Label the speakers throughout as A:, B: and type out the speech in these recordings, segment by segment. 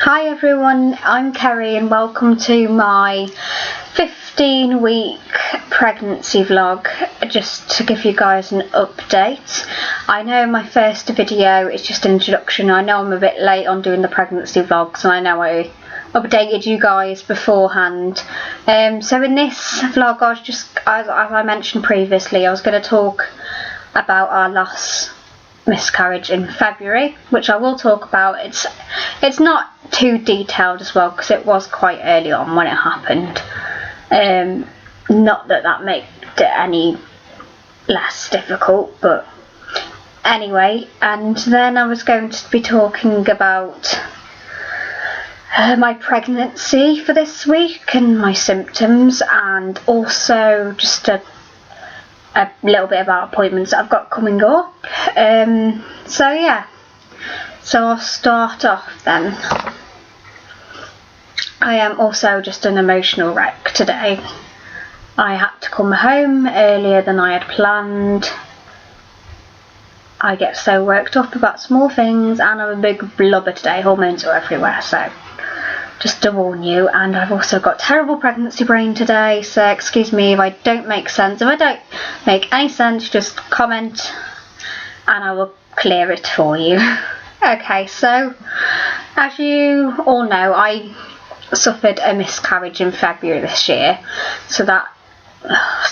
A: Hi everyone, I'm Kerry and welcome to my 15-week pregnancy vlog, just to give you guys an update. I know my first video is just an introduction. I know I'm a bit late on doing the pregnancy vlogs and I know I updated you guys beforehand. So in this vlog I was just, as I mentioned previously, I was going to talk about our loss miscarriage in February, which I will talk about. It's not too detailed as well because it was quite early on when it happened. Not that made it any less difficult, but anyway. And then I was going to be talking about my pregnancy for this week and my symptoms, and also just a little bit about appointments that I've got coming up. So yeah, so I'll start off then. I am also just an emotional wreck today. I had to come home earlier than I had planned. I get so worked up about small things and I'm a big blubber today, hormones are everywhere, so just to warn you. And I've also got terrible pregnancy brain today, so excuse me if I don't make sense. If I don't make any sense, just comment and I will clear it for you. Okay, so as you all know, I suffered a miscarriage in February this year, so that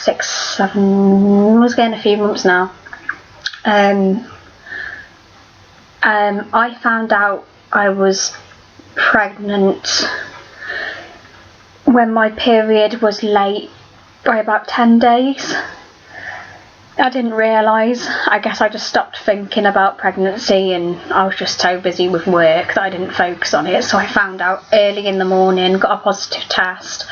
A: 6, 7, was getting a few months now. I found out I was pregnant when my period was late by about 10 days. I didn't realise. I guess I just stopped thinking about pregnancy and I was just so busy with work that I didn't focus on it. So I found out early in the morning, got a positive test,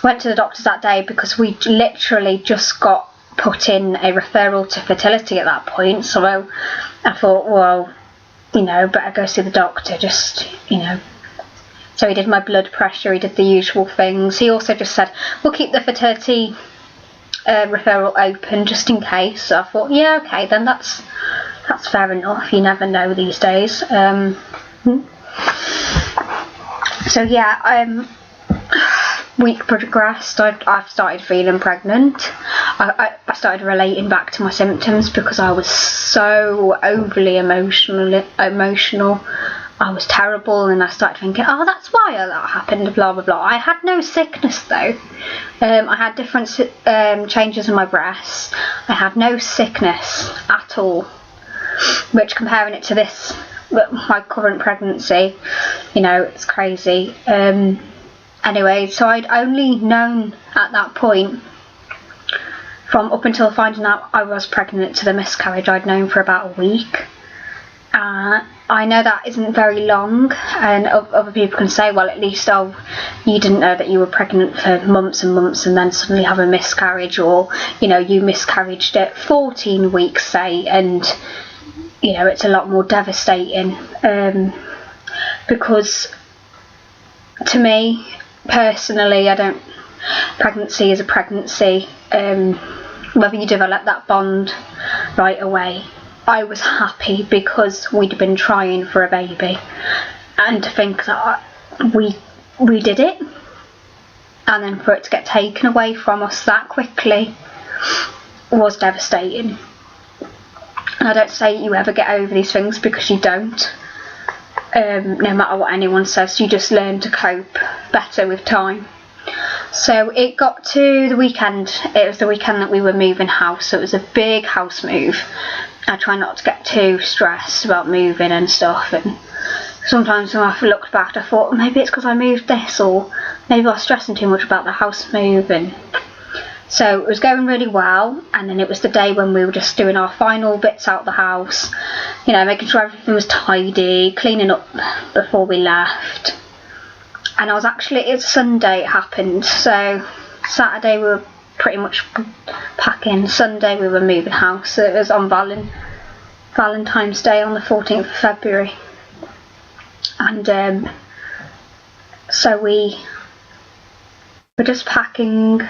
A: went to the doctors that day because we literally just got put in a referral to fertility at that point. So I thought, well, better go see the doctor, just, So he did my blood pressure, he did the usual things. He also just said, we'll keep the fertility referral open just in case. So I thought, yeah, okay, then that's fair enough. You never know these days. So yeah, week progressed. I've started feeling pregnant. I started relating back to my symptoms because I was so overly emotional. I was terrible, and I started thinking, oh, that's why that happened, blah blah blah. I had no sickness though. I had different changes in my breasts. I had no sickness at all, which, comparing it to this, my current pregnancy, it's crazy. Anyway, so I'd only known at that point, from up until finding out I was pregnant to the miscarriage, I'd known for about a week. I know that isn't very long, and other people can say, well, at least, you didn't know that you were pregnant for months and months and then suddenly have a miscarriage, or, you miscarriaged at 14 weeks, say, and, it's a lot more devastating, because to me, personally, pregnancy is a pregnancy, whether you develop that bond right away. I was happy because we'd been trying for a baby, and to think that we did it, and then for it to get taken away from us that quickly was devastating. And I don't say you ever get over these things, because you don't. No matter what anyone says, you just learn to cope better with time. So it got to the weekend. It was the weekend that we were moving house, so it was a big house move. I try not to get too stressed about moving and stuff, and sometimes when I looked back I thought maybe it's because I moved this, or maybe I was stressing too much about the house move. And so it was going really well, and then it was the day when we were just doing our final bits out the house, making sure everything was tidy, cleaning up before we left. And it's Sunday it happened, so Saturday we were pretty much packing. Sunday we were moving house, so it was on Valentine's Day on the 14th of February. And so we were just packing,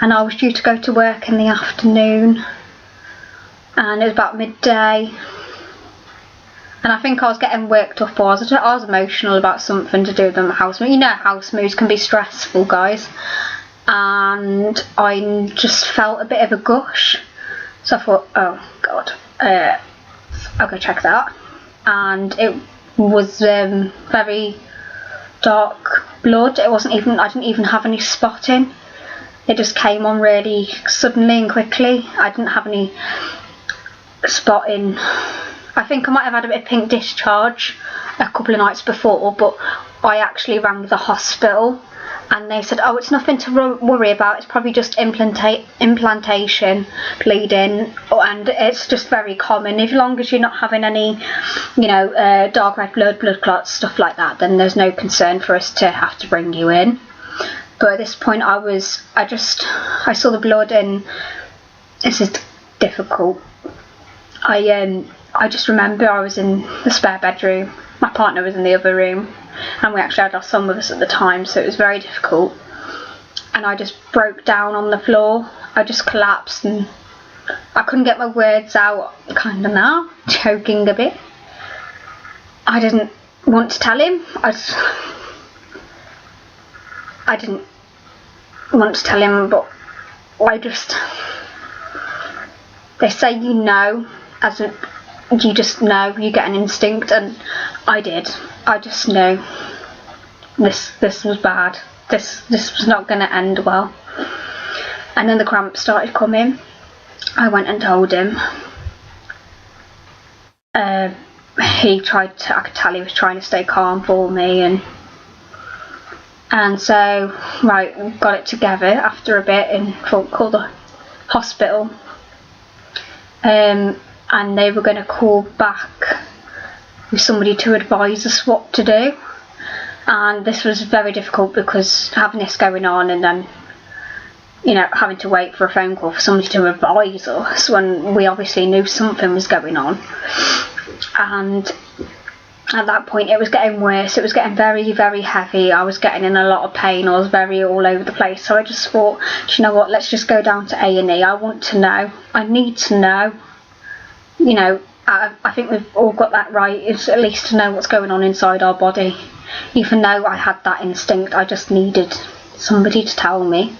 A: and I was due to go to work in the afternoon, and it was about midday, And I think I was getting worked up, or I was emotional about something to do with the house move. You know, house moves can be stressful, guys. And I just felt a bit of a gush. So I thought, oh God, I'll go check that. And it was very dark blood. It wasn't even, I didn't even have any spotting. It just came on really suddenly and quickly. I didn't have any spotting. I think I might have had a bit of pink discharge a couple of nights before, but I actually rang the hospital and they said, oh, it's nothing to worry about, it's probably just implantation bleeding, and it's just very common. As long as you're not having any, you know, dark red blood clots, stuff like that, then there's no concern for us to have to bring you in. But at this point I saw the blood, and this is difficult. I just remember I was in the spare bedroom, my partner was in the other room, and we actually had our son with us at the time, so it was very difficult. And I just broke down on the floor. I just collapsed and I couldn't get my words out, kind of now, choking a bit. I didn't want to tell him. I didn't want to tell him, but they say you know, you just know, you get an instinct, and I did. I just knew this was bad. This was not going to end well. And then the cramps started coming. I went and told him. I could tell he was trying to stay calm for me, and so right, got it together after a bit and called the hospital. And they were going to call back with somebody to advise us what to do. And this was very difficult because having this going on and then, you know, having to wait for a phone call for somebody to advise us when we obviously knew something was going on. And at that point it was getting worse. It was getting very, very heavy. I was getting in a lot of pain. I was very all over the place. So I just thought, do you know what, let's just go down to A&E. I want to know. I need to know. You know, I think we've all got that right, is at least to know what's going on inside our body. Even though I had that instinct, I just needed somebody to tell me.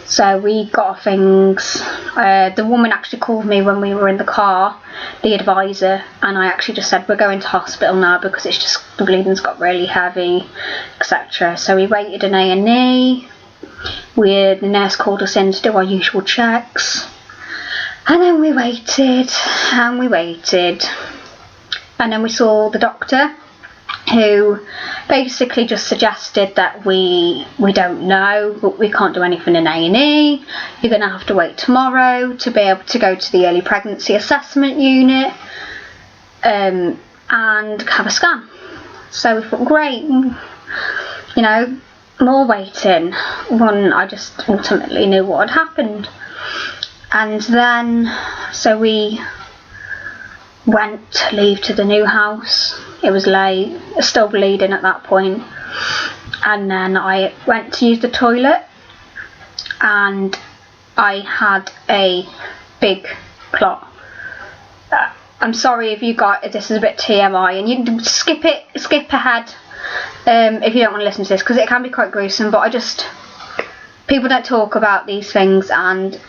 A: So we got our things. The woman actually called me when we were in the car, the advisor, and I actually just said, we're going to hospital now because it's just, the bleeding's got really heavy, etc. So we waited in A&E. The nurse called us in to do our usual checks. And then we waited, and we waited, and then we saw the doctor, who basically just suggested that we don't know, but we can't do anything in A&E. You're going to have to wait tomorrow to be able to go to the early pregnancy assessment unit and have a scan. So we thought, great, you know, more waiting. I just ultimately knew what had happened. And then, so we went to leave to the new house. It was late, still bleeding at that point. And then I went to use the toilet and I had a big clot. I'm sorry if you got, this is a bit TMI, and you can skip ahead if you don't want to listen to this, because it can be quite gruesome, but people don't talk about these things, and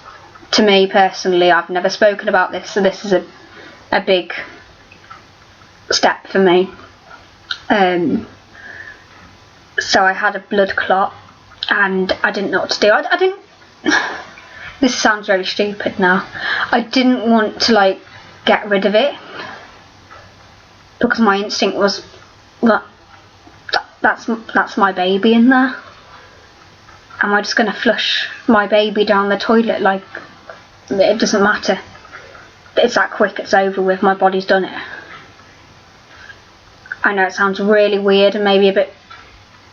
A: to me personally, I've never spoken about this, so this is a big step for me. So I had a blood clot and I didn't know what to do. I didn't this sounds very stupid now. I didn't want to like get rid of it because my instinct was that's my baby in there. Am I just going to flush my baby down the toilet? Like, it doesn't matter. It's that quick, it's over with, my body's done it. I know it sounds really weird and maybe a bit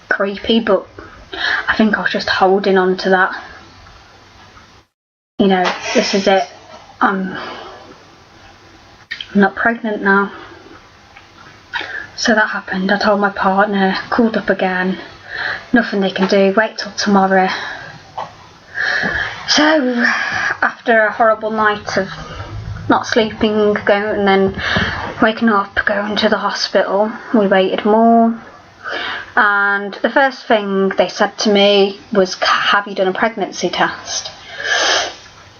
A: creepy, but I think I was just holding on to that. You know, this is it. I'm not pregnant now. So that happened. I told my partner, called up again. Nothing they can do, wait till tomorrow. So after a horrible night of not sleeping, going and then waking up, going to the hospital. We waited more, and the first thing they said to me was, have you done a pregnancy test?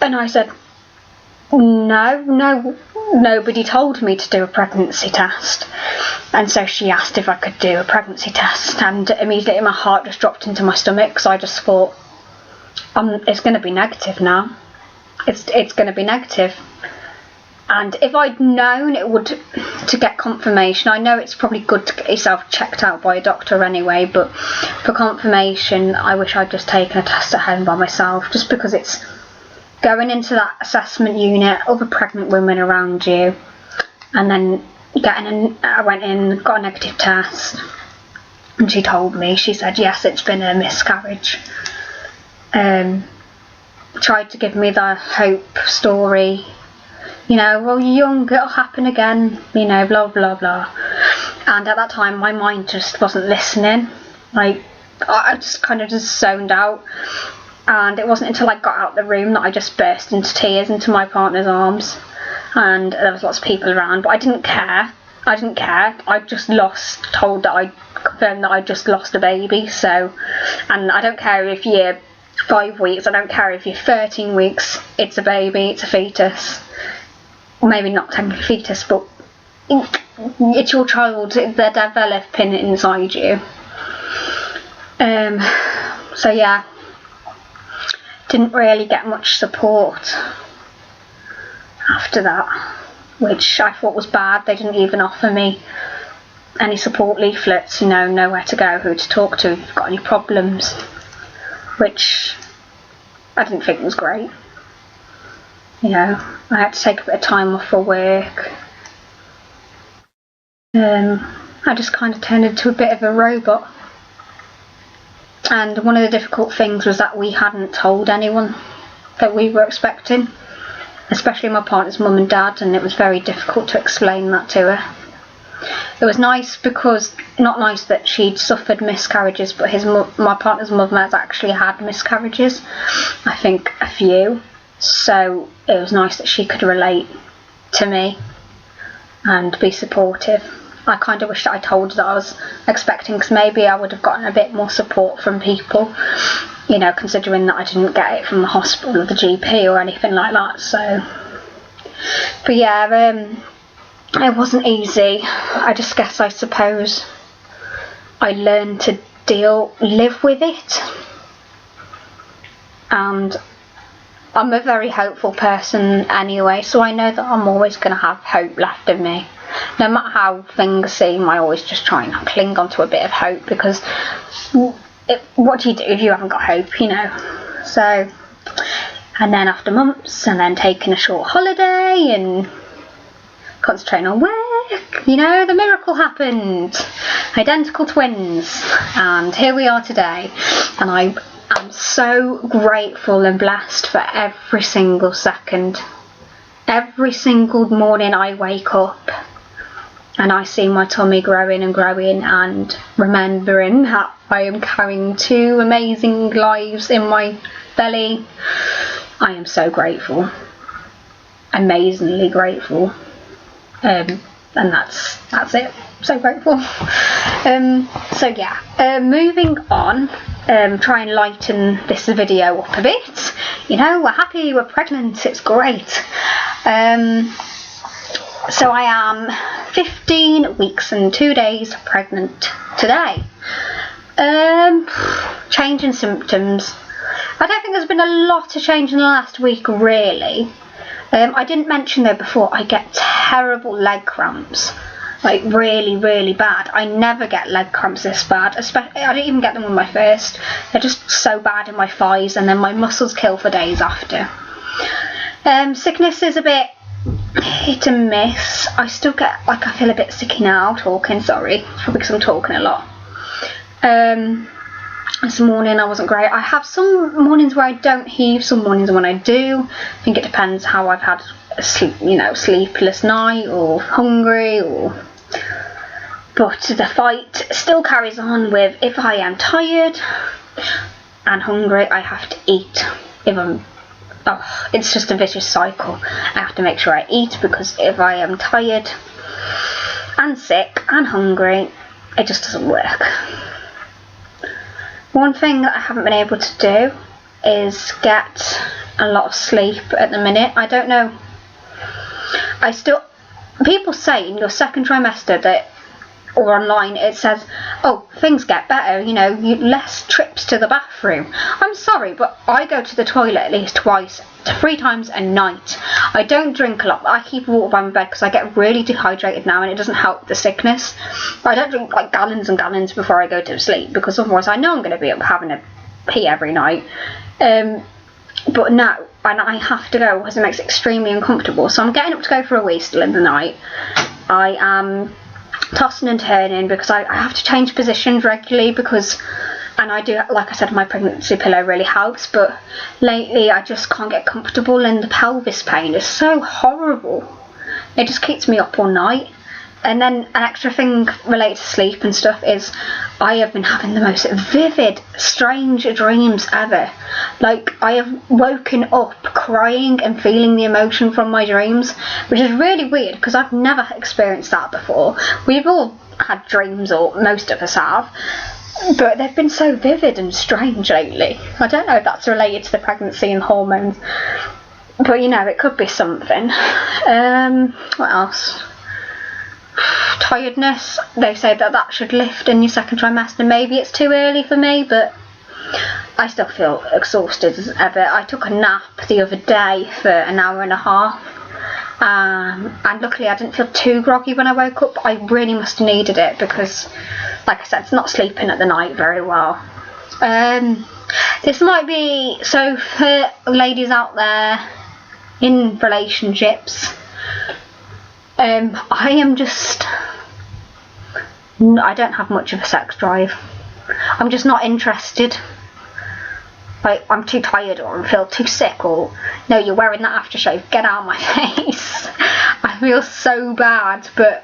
A: And I said, no, nobody told me to do a pregnancy test. And so she asked if I could do a pregnancy test, and immediately my heart just dropped into my stomach, because I just thought, it's going to be negative now. It's going to be negative. And if I'd known it would, to get confirmation, I know it's probably good to get yourself checked out by a doctor anyway, but for confirmation I wish I'd just taken a test at home by myself, just because it's going into that assessment unit, other pregnant women around you, and then I went in, got a negative test, and she told me, she said, yes, it's been a miscarriage. Tried to give me the hope story, you know, well, you're young, it'll happen again, you know, blah blah blah. And at that time my mind just wasn't listening. Like, I just kind of just zoned out, and it wasn't until I got out the room that I just burst into tears into my partner's arms, and there was lots of people around, but I didn't care. I just confirmed that I just lost a baby. So, and I don't care if you're 5 weeks, I don't care if you're 13 weeks, it's a baby, it's a fetus. Maybe not technically fetus, but it's your child, they're developing inside you. So yeah, didn't really get much support after that, which I thought was bad. They didn't even offer me any support leaflets, you know, nowhere to go, who to talk to if you've got any problems, which I didn't think was great. You know, I had to take a bit of time off for work. I just kind of turned into a bit of a robot. And one of the difficult things was that we hadn't told anyone that we were expecting, especially my partner's mum and dad, and it was very difficult to explain that to her. It was nice because, not nice that she'd suffered miscarriages, but my partner's mother has actually had miscarriages, I think a few, so it was nice that she could relate to me and be supportive. I kind of wish that I told her that I was expecting, because maybe I would have gotten a bit more support from people, you know, considering that I didn't get it from the hospital or the GP or anything like that. So, but yeah, it wasn't easy. I suppose I learned to live with it, and I'm a very hopeful person anyway, so I know that I'm always going to have hope left in me. No matter how things seem, I always just try and cling on to a bit of hope, because what do you do if you haven't got hope, you know? So, and then after months, and then taking a short holiday and concentrating on work, you know, the miracle happened. Identical twins, and here we are today, and I'm so grateful and blessed for every single second. Every single morning I wake up and I see my tummy growing and growing, and remembering that I am carrying 2 amazing lives in my belly. I am so grateful, amazingly grateful, and that's it. So grateful. So yeah, moving on, try and lighten this video up a bit. You know, we're happy, we're pregnant, it's great. So I am 15 weeks and 2 days pregnant today. Change in symptoms. I don't think there's been a lot of change in the last week, really. I didn't mention though before, I get terrible leg cramps. Like really, really bad. I never get leg cramps this bad. I didn't even get them with my first. They're just so bad in my thighs, and then my muscles kill for days after. Sickness is a bit hit and miss. I still get, like, I feel a bit sicky now talking, sorry, probably because I'm talking a lot. This morning I wasn't great. I have some mornings where I don't heave, some mornings when I do. I think it depends how I've had a sleepless night, or hungry, but the fight still carries on with, if I am tired and hungry, I have to eat. It's just a vicious cycle. I have to make sure I eat, because if I am tired and sick and hungry. It just doesn't work. One thing that I haven't been able to do is get a lot of sleep at the minute. I don't know. People say in your second trimester that, or online, it says, oh, things get better, you know, less trips to the bathroom. I'm sorry, but I go to the toilet at least 3 times a night. I don't drink a lot. I keep water by my bed because I get really dehydrated now and it doesn't help the sickness. I don't drink like gallons and gallons before I go to sleep because otherwise I know I'm going to be up having a pee every night. But no, and I have to go because it makes it extremely uncomfortable. So I'm getting up to go for a wee still in the night. I am tossing and turning because I have to change positions regularly and I do, like I said, my pregnancy pillow really helps, but lately I just can't get comfortable and the pelvis pain is so horrible. It just keeps me up all night. And then an extra thing related to sleep and stuff is I have been having the most vivid, strange dreams ever. Like, I have woken up crying and feeling the emotion from my dreams, which is really weird because I've never experienced that before. We've all had dreams, or most of us have, but they've been so vivid and strange lately. I don't know if that's related to the pregnancy and hormones, but you know, it could be something. What else? Tiredness. They say that should lift in your second trimester. Maybe it's too early for me, but I still feel exhausted as ever. I took a nap the other day for an hour and a half, and luckily I didn't feel too groggy when I woke up. I really must have needed it because, like I said, it's not sleeping at the night very well. This might be, so for ladies out there in relationships, I don't have much of a sex drive. I'm just not interested. Like, I'm too tired, or I feel too sick, or no, you're wearing that aftershave, get out of my face. I feel so bad, but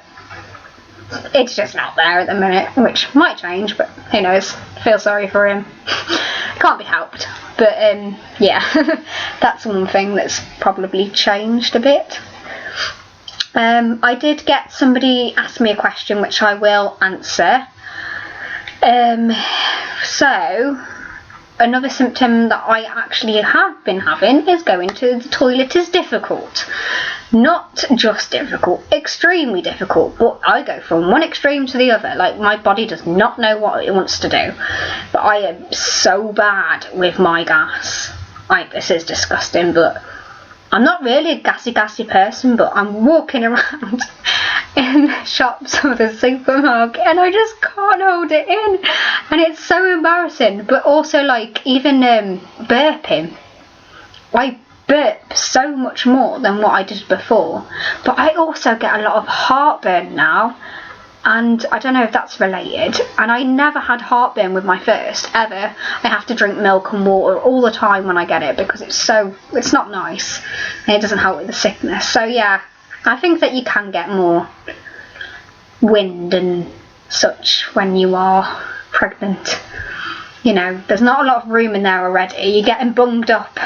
A: it's just not there at the minute, which might change, but who knows. Feel sorry for him. Can't be helped. But yeah, that's one thing that's probably changed a bit. I did get somebody ask me a question which I will answer. So another symptom that I actually have been having is going to the toilet is difficult. Not just difficult, extremely difficult, but I go from one extreme to the other. Like, my body does not know what it wants to do. But I am so bad with my gas. This is disgusting, but I'm not really a gassy person, but I'm walking around in the shops or the supermarket and I just can't hold it in, and it's so embarrassing. But also, like, even burping, I burp so much more than what I did before, but I also get a lot of heartburn now, and I don't know if that's related. And I never had heartburn with my first ever. I have to drink milk and water all the time when I get it because it's not nice and it doesn't help with the sickness. So yeah, I think that you can get more wind and such when you are pregnant. You know, there's not a lot of room in there already. You're getting bunged up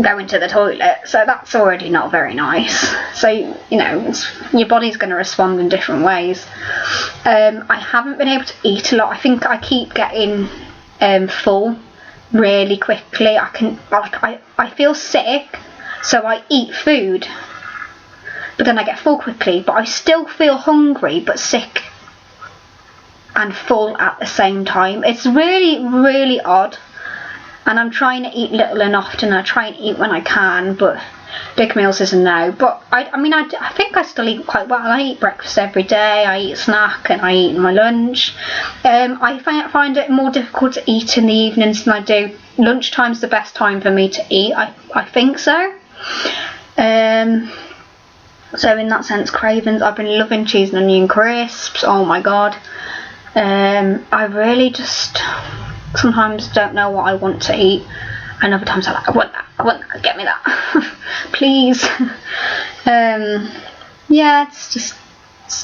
A: going to the toilet, so that's already not very nice. So, you know, your body's going to respond in different ways. I haven't been able to eat a lot. I think I keep getting full really quickly. I feel sick, so I eat food, but then I get full quickly, but I still feel hungry but sick and full at the same time. It's really, really odd. And I'm trying to eat little and often. I try and eat when I can, but big meals is a no. But I think I still eat quite well. I eat breakfast every day, I eat a snack, and I eat my lunch. I find it more difficult to eat in the evenings than I do. Lunchtime's the best time for me to eat. I think so. So in that sense, cravings. I've been loving cheese and onion crisps. Oh my god. I really just sometimes don't know what I want to eat, and other times I'm like, I want that, get me that. Please. Yeah, it's just,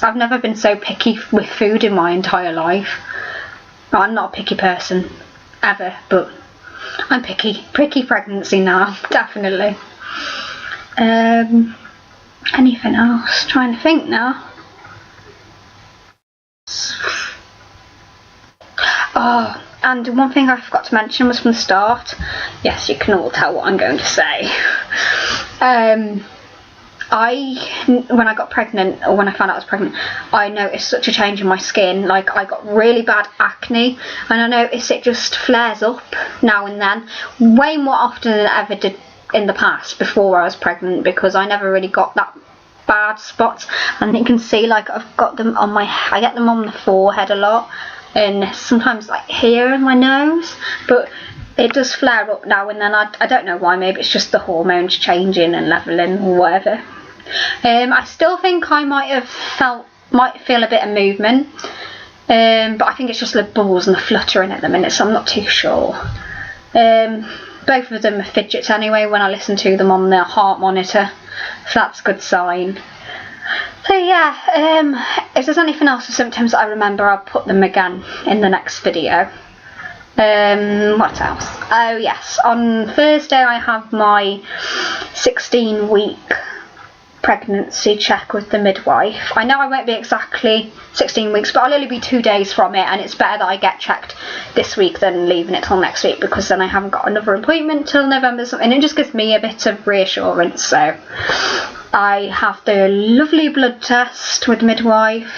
A: I've never been so picky with food in my entire life. I'm not a picky person ever, but I'm picky pregnancy now, definitely. Anything else? Trying to think now. Oh, and one thing I forgot to mention was from the start. Yes, you can all tell what I'm going to say. When I got pregnant, or when I found out I was pregnant, I noticed such a change in my skin. Like, I got really bad acne, and I noticed it just flares up now and then, way more often than it ever did in the past before I was pregnant, because I never really got that bad spots. And you can see, like, I've got them on I get them on the forehead a lot, and sometimes like here in my nose, but it does flare up now and then. I don't know why. Maybe it's just the hormones changing and leveling or whatever. I still think I might feel a bit of movement, but I think it's just the bubbles and the fluttering at the minute, so I'm not too sure. Both of them are fidgets anyway when I listen to them on their heart monitor, so that's a good sign. So yeah, if there's anything else or symptoms that I remember, I'll put them again in the next video. What else? Oh yes, on Thursday I have my 16-week pregnancy check with the midwife. I know I won't be exactly 16 weeks, but I'll only be 2 days from it, and it's better that I get checked this week than leaving it till next week, because then I haven't got another appointment till November something. It just gives me a bit of reassurance. So I have the lovely blood test with the midwife.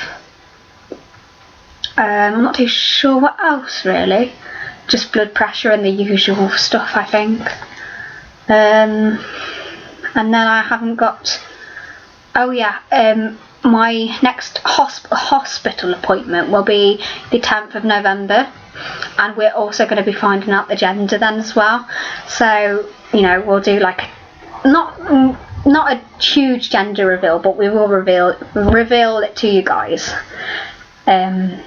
A: I'm not too sure what else really, just blood pressure and the usual stuff, I think. And then I haven't got, oh yeah, my next hospital appointment will be the 10th of November, and we're also going to be finding out the gender then as well. So, you know, we'll do like not a huge gender reveal, but we will reveal it to you guys in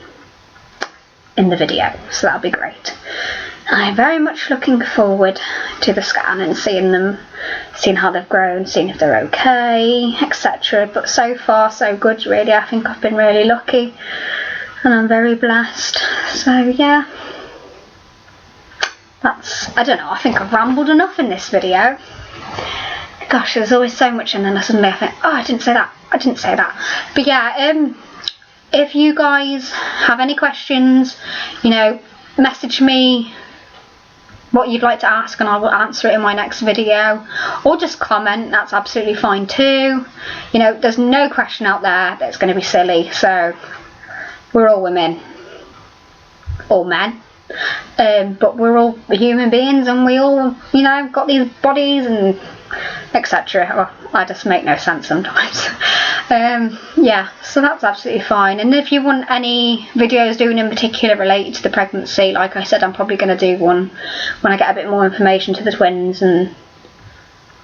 A: the video, so that'll be great. I'm very much looking forward to the scan and seeing how they've grown, seeing if they're okay, etc. But so far so good really. I think I've been really lucky and I'm very blessed. So yeah, I don't know, I think I've rambled enough in this video. Gosh, there's always so much, and then suddenly I think, oh, I didn't say that. But yeah, if you guys have any questions, you know, message me what you'd like to ask and I will answer it in my next video, or just comment, that's absolutely fine too. You know, there's no question out there that's going to be silly, so we're all women, or men, but we're all human beings, and we all, you know, got these bodies and etc. Well, I just make no sense sometimes. Yeah, so that's absolutely fine. And if you want any videos doing in particular related to the pregnancy, like I said, I'm probably going to do one when I get a bit more information to the twins and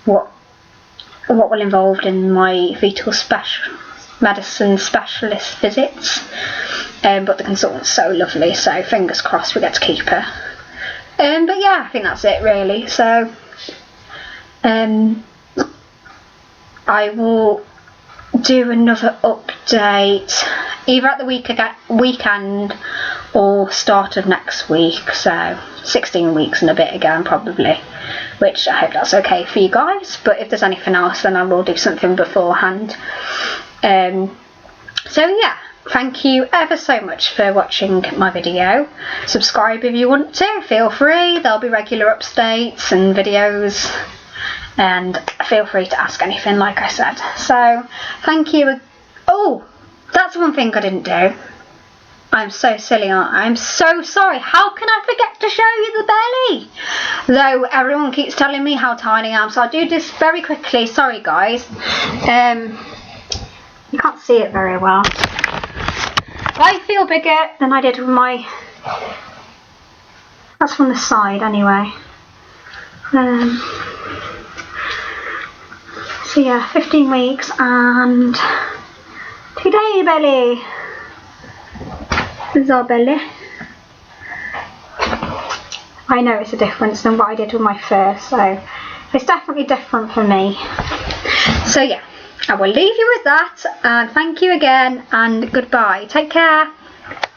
A: what will involved in my fetal medicine specialist visits. But the consultant's so lovely, so fingers crossed we get to keep her. But yeah, I think that's it really. So I will do another update either at the weekend or start of next week, so 16 weeks and a bit again probably, which I hope that's okay for you guys. But if there's anything else, then I will do something beforehand. So yeah, thank you ever so much for watching my video. Subscribe if you want to, feel free. There'll be regular updates and videos, and feel free to ask anything, like I said. So thank you. Oh, that's one thing I didn't do. I'm so silly, aren't I? I'm so sorry. How can I forget to show you the belly? Though everyone keeps telling me how tiny I am, so I'll do this very quickly. Sorry guys. You can't see it very well. I feel bigger than I did with my, that's from the side anyway. So yeah, 15 weeks and today belly. This is our belly. I know it's a difference than what I did with my first, so it's definitely different for me. So yeah, I will leave you with that, and thank you again, and goodbye. Take care.